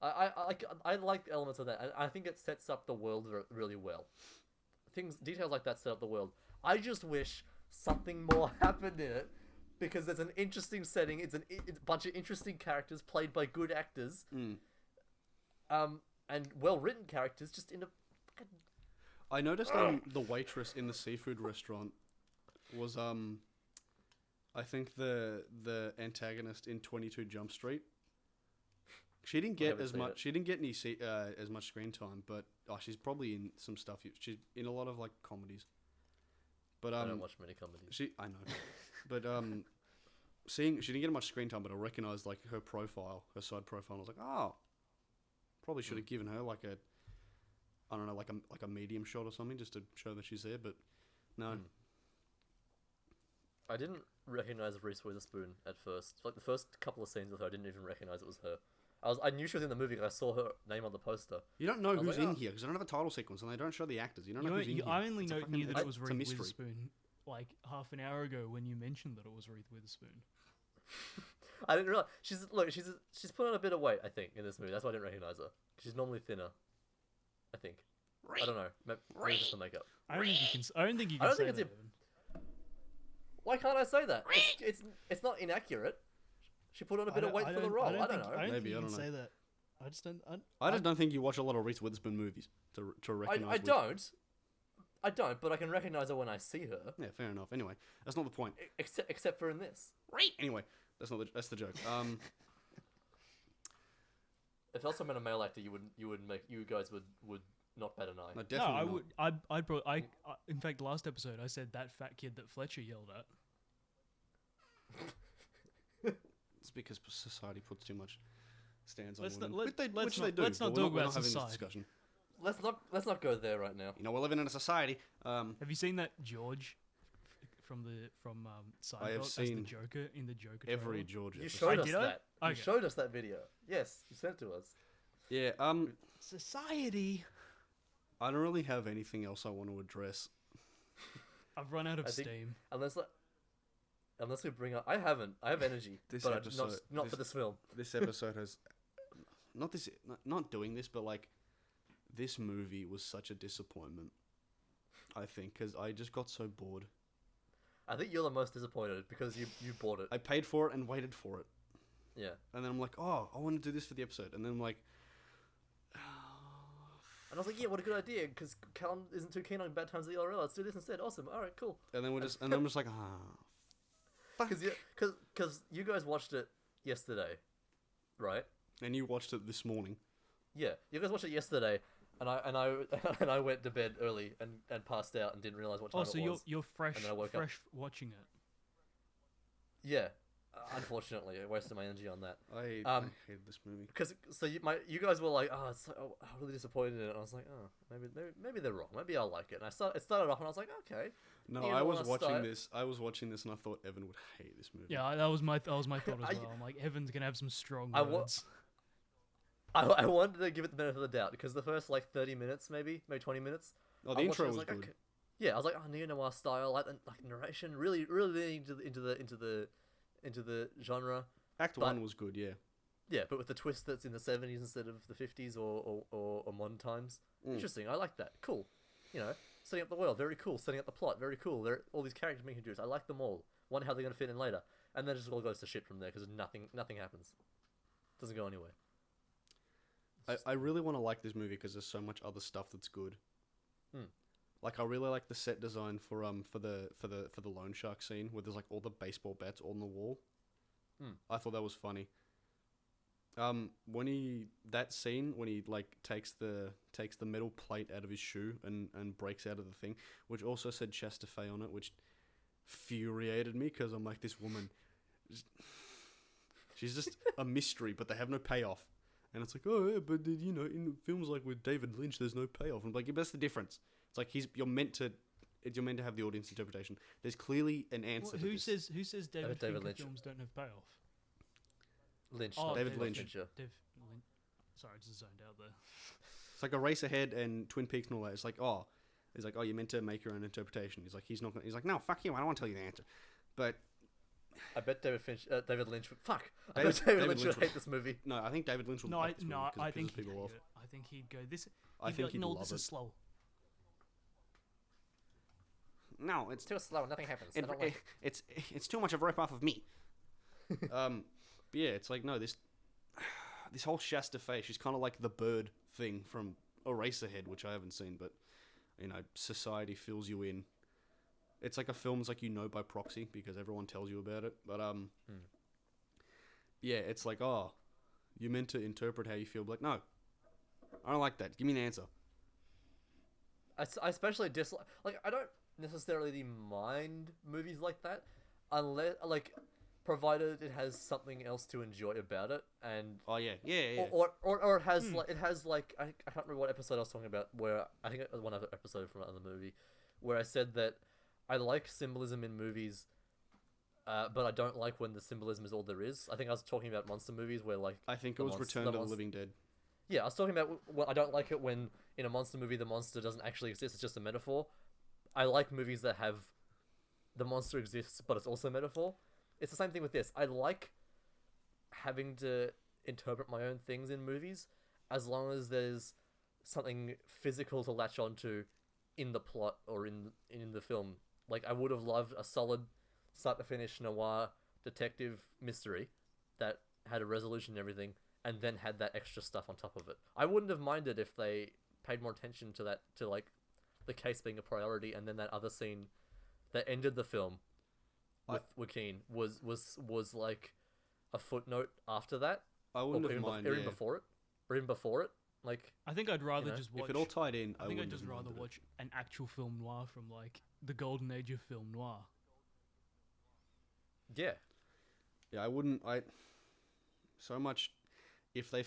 I like the elements of that. And I think it sets up the world really well. Details like that set up the world. I just wish something more happened in it, because there's an interesting setting. It's a bunch of interesting characters played by good actors. And well written characters just in a fucking. I noticed the waitress in the seafood restaurant was I think the antagonist in 22 Jump Street. She didn't get haven't as seen much. it. She didn't get as much screen time, but she's probably in some stuff. She's in a lot of like comedies. But I don't watch many comedies. I know, but she didn't get much screen time, but I recognized like her profile, her side profile. And I was like, oh, probably should have given her like a, I don't know, like a medium shot or something just to show that she's there. But no, I didn't recognize Reese Witherspoon at first. Like the first couple of scenes with her, I didn't even recognize it was her. I knew she was in the movie because I saw her name on the poster. you don't know was who's like, in oh. here because they don't have a title sequence and they don't show the actors. You don't know You who's in here. I only It's a fucking- knew that it was it's a Reese mystery. Witherspoon like half an hour ago when you mentioned that it was Reese Witherspoon. I didn't realize she's put on a bit of weight. I think in this movie, that's why I didn't recognize her. She's normally thinner. I think. I don't know. Maybe just the makeup. I don't think you can. I don't think you I can don't say think that. it's Evan. Why can't I say that? It's not inaccurate. She put on a bit of weight for the role. I don't know. I don't Maybe, think you I can don't know. say that. I just don't. I just don't think you watch a lot of Reese Witherspoon movies to recognize. I don't, but I can recognize her when I see her. Yeah, fair enough. Anyway, that's not the point. Except for in this. Anyway, that's the joke. If else I'm a male actor, you guys would not bat an eye. No, No, definitely I not. would. In fact, last episode I said that fat kid that Fletcher yelled at. It's because society puts too much stands on Let's women. not- Which they let's do. not- let's but not we're talk we're about having this society. discussion. Let's not go there right now. You know, we're living in a society. Have you seen that George from Seinfeld I have as the seen Joker in the Joker every trailer? Georgia. You episode. showed us did I? that. You Okay. showed us that video. Yes, you sent it to us. Yeah. Society. I don't really have anything else I want to address. I've run out of I think- steam. Unless we bring up, I have energy, This but episode- not for this film. This episode has not doing this, but like this movie was such a disappointment. I think because I just got so bored. I think you're the most disappointed because you bought it. I paid for it and waited for it, Yeah. and then I'm like, oh, I want to do this for the episode, and then I'm like, And I was like, yeah, what a good idea, because Callum isn't too keen on Bad Times at the El Let's do this instead. Awesome. All right, cool. and then and then I'm just like, fuck. Because you guys watched it yesterday, right? And you watched it this morning. Yeah, you guys watched it yesterday, and I went to bed early and passed out and didn't realize what time Oh, so it was. you're fresh, and then I woke up. watching it. Yeah, unfortunately, I wasted my energy on that. I hated this movie. Because you guys were like, oh, it's I'm really disappointed in it. And I was like, oh, maybe they're wrong. Maybe I'll like it. And it started off, and I was like, okay. No, You know, I was when I watching start- this. I was watching this, and I thought Evan would hate this movie. Yeah, that was my thought as well. I- I'm like, Evan's gonna have some strong I wa- words. I wanted to give it the benefit of the doubt because the first like 30 minutes, maybe 20 minutes. Oh, I the watched it, intro I was like, good. okay. Yeah, I was like, oh, neo noir style, like narration, really leaning into the genre. Act but- 1 was good, yeah. Yeah, but with the twist that's in the 70s instead of the 50s or modern times. Interesting. I like that. Cool. You know, setting up the world, very cool. Setting up the plot, very cool. There, all these characters being introduced. I like them all. Wonder how they're gonna fit in later, and then it just all goes to shit from there because nothing happens. Doesn't go anywhere. I really want to like this movie because there's so much other stuff that's good. Like I really like the set design for the loan shark scene where there's like all the baseball bats on the wall. I thought that was funny. That scene when he like takes the metal plate out of his shoe and breaks out of the thing, which also said Chastafay on it, which infuriated me because I'm like, this woman, she's just a mystery, but they have no payoff. And it's like, oh yeah, but you know, in films like with David Lynch, there's no payoff. I'm like, yeah, but that's the difference. It's like you're meant to have the audience interpretation. There's clearly an answer. Who to this. says David David Fincher Lynch. films don't have payoff? Lynch. Oh, not David Lynch. Fincher. Sorry, I just zoned out there. It's like Eraserhead and Twin Peaks and all that. It's like, oh, you're meant to make your own interpretation. He's like, he's like, no, fuck you, I don't want to tell you the answer. But I bet David Lynch would. Fuck. I David- bet David David Lynch would Lynch would- hate this movie. no, I think David Lynch will like this movie because I it think pisses he'd people hate off. it. I think he'd go this. I He'd be think like, he'd no, love this it. is slow. No, it's Too slow. Nothing happens. I don't like it. it's too much of a rip off of me. But yeah, it's like no, this whole Chastafay, she's kind of like the bird thing from Eraserhead, which I haven't seen, but you know, society fills you in. It's like a film, it's like you know by proxy because everyone tells you about it. But yeah, it's like you're meant to interpret how you feel. But like no, I don't like that. Give me an answer. I especially dislike. Like, I don't necessarily mind movies like that, unless provided it has something else to enjoy about it, and Oh yeah. or it has like I can't remember what episode I was talking about where I think it was one other episode from another movie where I said that I like symbolism in movies, but I don't like when the symbolism is all there is. I think I was talking about monster movies where like I think the it was monster- Return the to the monster- Living Dead. Yeah, I was talking about well, I don't like it when in a monster movie the monster doesn't actually exist; it's just a metaphor. I like movies that have the monster exists, but it's also a metaphor. It's the same thing with this. I like having to interpret my own things in movies, as long as there's something physical to latch onto in the plot or in the film. Like, I would have loved a solid start to finish noir detective mystery that had a resolution and everything, and then had that extra stuff on top of it. I wouldn't have minded if they paid more attention to that, to like the case being a priority, and then that other scene that ended the film with Joaquin was like a footnote after that, I wouldn't have minded. or even before it. Like, I think I'd rather know, just watch. If it all tied in, I think I'd wouldn't just have rather minded it. watch an actual film noir from like the golden age of film noir. yeah, Yeah, I wouldn't. So much. If they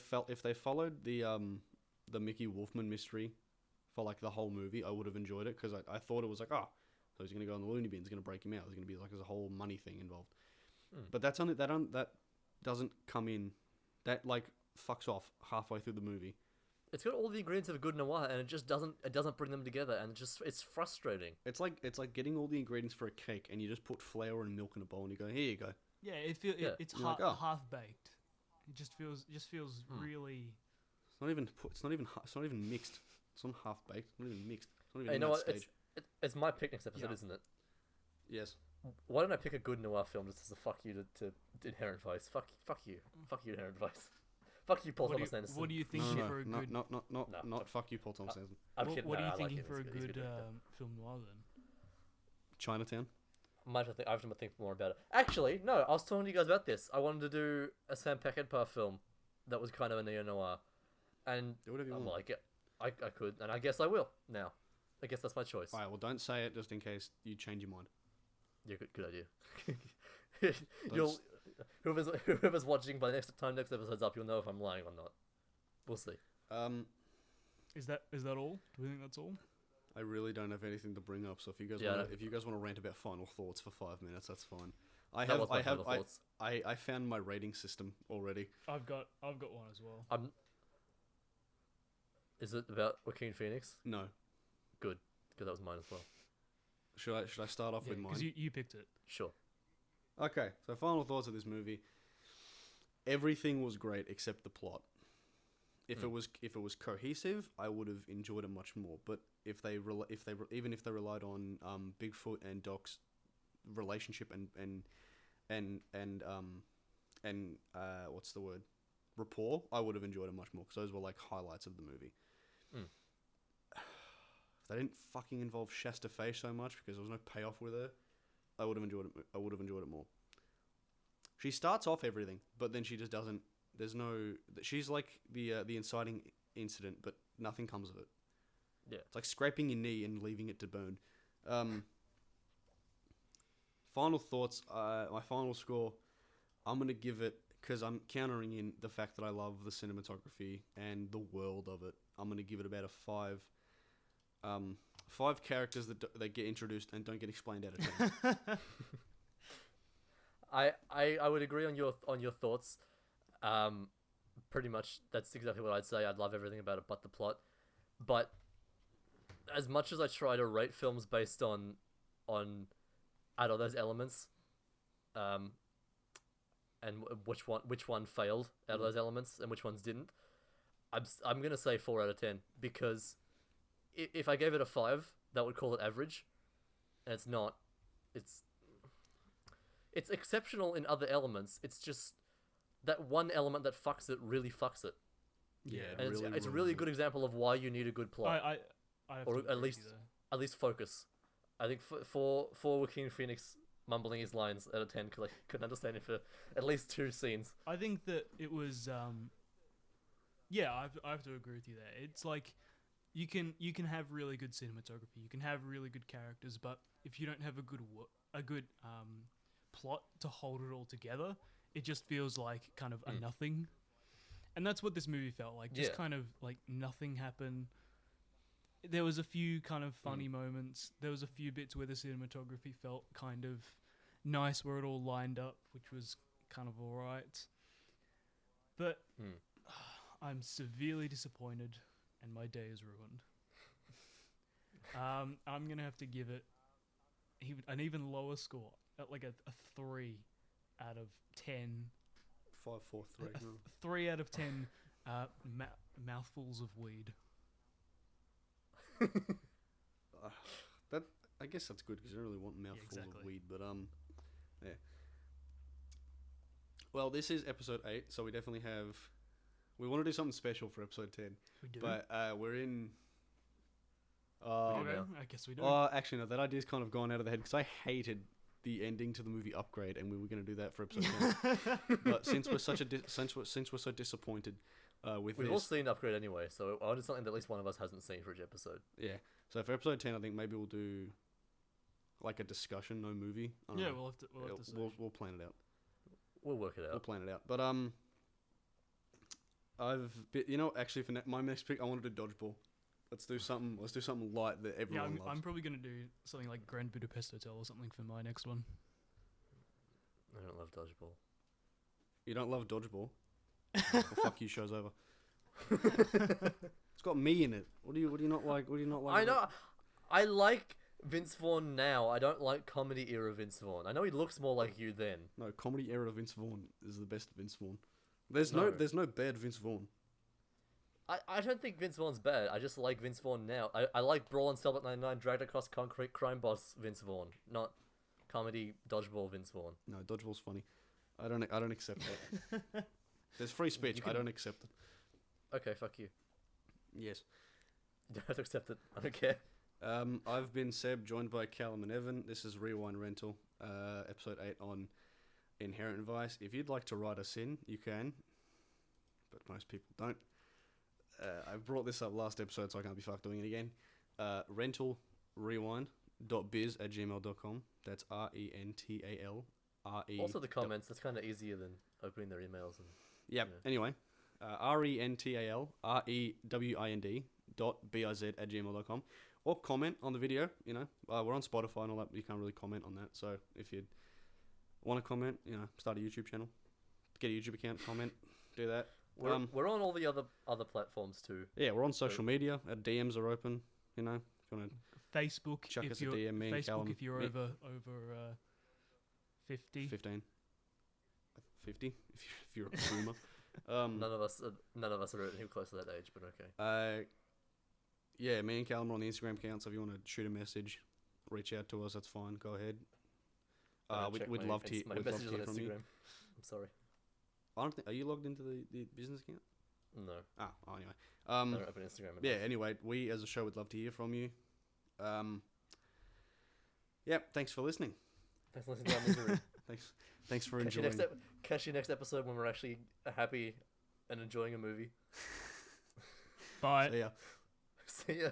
followed the Mickey Wolfman mystery for like the whole movie, I would have enjoyed it because I thought it was like, oh, so he's gonna go on the loony bin, he's gonna break him out, there's gonna be like there's a whole money thing involved. But that's only that doesn't come in. That like fucks off halfway through the movie. it's got all the ingredients of a good noir, and it just doesn't bring them together, and it's frustrating. It's like getting all the ingredients for a cake and you just put flour and milk in a bowl and you go, here you go. Yeah, Yeah. it's You're like, oh. half baked. It just feels really. It's not even mixed. It's not half baked. It's not even mixed. It's not even Hey, you in know that what? stage. It's my picnics episode, Yeah. isn't it? Yes. Why don't I pick a good noir film just as a fuck you to Inherent Vice? Fuck you, Inherent Vice. Fuck you, Paul What do Thomas you, Anderson. what do you think No, for a no, good? not fuck you, Paul Thomas Anderson. I'm What, kidding. what are No, you I like thinking him. for a He's a good actor. film noir then? Chinatown. I have to think more about it. Actually, no, I was talking to you guys about this. I wanted to do a Sam Peckinpah film that was kind of a neo-noir. And Do whatever you I'm want. like, I could, and I guess I will now. I guess that's my choice. Alright, well, don't say it just in case you change your mind. Yeah, good idea. You'll whoever's watching by the next episode's up, you'll know if I'm lying or not. We'll see. Is that all? Do we think that's all? I really don't have anything to bring up. So if you guys Yeah, want, if you guys want to rant about final thoughts for 5 minutes, that's fine. That was my final thoughts. I found my rating system already. I've got one as well. Is it about Joaquin Phoenix? No. Good, because that was mine as well. Should I start off with mine? Because you picked it. Sure. Okay, so final thoughts of this movie. Everything was great except the plot. If it was cohesive, I would have enjoyed it much more. But if they relied on Bigfoot and Doc's relationship and what's the word, rapport, I would have enjoyed it much more because those were like highlights of the movie. If they didn't fucking involve Shasta Faye so much because there was no payoff with her, I would have enjoyed it. I would have enjoyed it more. She starts off everything, but then she just doesn't. There's no. She's like the inciting incident, but nothing comes of it. Yeah. It's like scraping your knee and leaving it to burn. Final thoughts. My final score. I'm gonna give it because I'm countering in the fact that I love the cinematography and the world of it. I'm gonna give it about a 5. 5 characters that get introduced and don't get explained out of 10. I would agree on your thoughts. Pretty much that's exactly what I'd say. I'd love everything about it but the plot. But as much as I try to rate films based on out of those elements, and which one failed out of those elements and which ones didn't, I'm gonna say 4 out of 10 because if I gave it a 5, that would call it average, and it's not. It's exceptional in other elements. It's just that one element that fucks it really fucks it. Yeah, And really, it's a really good example of why you need a good plot, I have or to agree at with least you there. at least focus. I think for Joaquin Phoenix mumbling his lines out of 10 because I couldn't understand it for at least 2 scenes. I think that it was. Yeah, I have to agree with you there. It's like you can have really good cinematography, you can have really good characters, but if you don't have a good plot to hold it all together, it just feels like kind of a nothing. And that's what this movie felt like. Just kind of like nothing happened. There was a few kind of funny moments. There was a few bits where the cinematography felt kind of nice, where it all lined up, which was kind of alright. But I'm severely disappointed, and my day is ruined. I'm gonna have to give it an even lower score, at like a 3 out of 10. 5, 4, 3. 3 out of 10 mouthfuls of weed. That I guess that's good because you don't really want mouthfuls exactly. of weed, but yeah. Well, this is episode 8, so we definitely have. We want to do something special for episode 10, We do. but we're in. Okay, yeah. I guess we do. Actually, no. That idea's kind of gone out of the head because I hated the ending to the movie Upgrade, and we were going to do that for episode 10. But since we're since we're so disappointed with We've this, all seen Upgrade anyway, so I wanted something that at least one of us hasn't seen for each episode. yeah. So for episode 10, I think maybe we'll do like a discussion, no movie. I don't Yeah, know. we'll have to see. We'll plan it out. We'll work it We'll out. plan it out. But actually for my next pick, I want to do dodgeball. Let's do something light that Yeah, everyone loves. I'm probably going to do something like Grand Budapest Hotel or something for my next one. I don't love dodgeball. You don't love dodgeball? Well, fuck you, show's over. It's got me in it. What do you not like? What do you not like? I know. I like Vince Vaughn now. I don't like comedy era Vince Vaughn. I know he looks more like you then. No, comedy era Vince Vaughn is the best Vince Vaughn. There's No. no bad Vince Vaughn. I don't think Vince Vaughn's bad. I just like Vince Vaughn now. I like Brolin Cellblock 99 dragged across concrete crime boss Vince Vaughn, not comedy dodgeball Vince Vaughn. No, dodgeball's funny. I don't accept that. There's free speech. I don't accept it. Okay, fuck you. Yes. You don't have to accept it. I don't care. I've been Seb, joined by Callum and Evan. This is Rewind Rental, episode 8 on Inherent Vice. If you'd like to write us in, you can, but most people don't. I brought this up last episode, so I can't be fucked doing it again. rentalrewind.biz@gmail.com. That's RENTALRE. Also, the comments, that's kind of easier than opening their emails. And Yeah, anyway. RENTALREWIND.biz@gmail.com. Or comment on the video, you know. We're on Spotify and all that, but you can't really comment on that. So if you want to comment, you know, start a YouTube channel. Get a YouTube account, comment, do that. We're on all the other platforms too. Yeah, we're on social media. Our DMs are open, you know. If you want to Facebook, chuck if us a you're DM, me and Callum. if you're over 50. 15. 50, if you're a boomer. None of us are anywhere close to that age, but okay. Yeah, me and Callum are on the Instagram account, so if you want to shoot a message, reach out to us, that's fine. Go ahead. We'd love to hear from you. I'm sorry. I don't think. Are you logged into the business account? No. Anyway. I don't open Instagram enough. Yeah. Anyway, we as a show would love to hear from you. Yeah. Thanks for listening. Thanks for listening to our misery. Thanks for enjoying. Catch you next episode when we're actually happy and enjoying a movie. Bye. See ya. See ya.